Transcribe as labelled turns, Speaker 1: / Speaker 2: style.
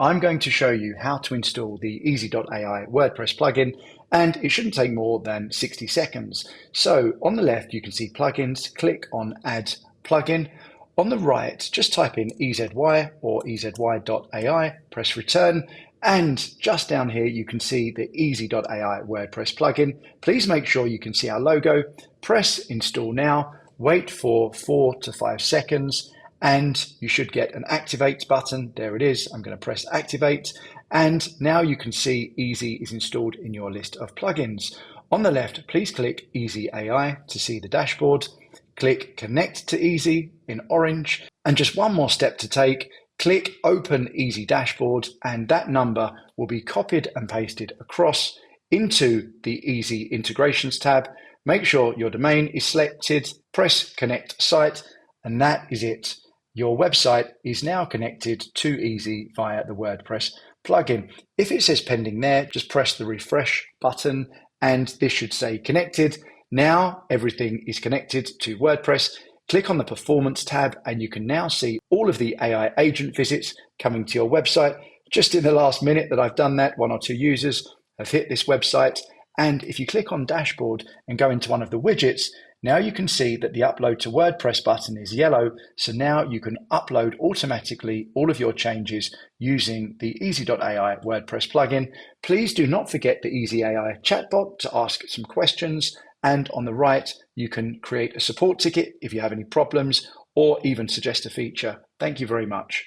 Speaker 1: I'm going to show you how to install the EZY.ai WordPress plugin, and it shouldn't take more than 60 seconds. So on the left, you can see plugins, click on Add Plugin. On the right, just type in EZY or EZY.ai, press return, and just down here, you can see the EZY.ai WordPress plugin. Please make sure you can see our logo, press install now, wait for 4 to 5 seconds, and you should get an activate button. There it is. I'm going to press activate. And now you can see EZY is installed in your list of plugins. On the left, please click EZY.ai to see the dashboard. Click connect to EZY in orange. And just one more step to take. Click open EZY dashboard, and that number will be copied and pasted across into the EZY integrations tab. Make sure your domain is selected, press connect site, and that is it. Your website is now connected to EZY via the WordPress plugin. If it says pending there, just press the refresh button and this should say connected. Now everything is connected to WordPress. Click on the performance tab and you can now see all of the AI agent visits coming to your website. Just in the last minute that I've done that, 1 or 2 users have hit this website. And if you click on dashboard and go into one of the widgets, now you can see that the upload to WordPress button is yellow. So now you can upload automatically all of your changes using the EZY.ai WordPress plugin. Please do not forget the EZY.ai chatbot to ask some questions. And on the right, you can create a support ticket if you have any problems or even suggest a feature. Thank you very much.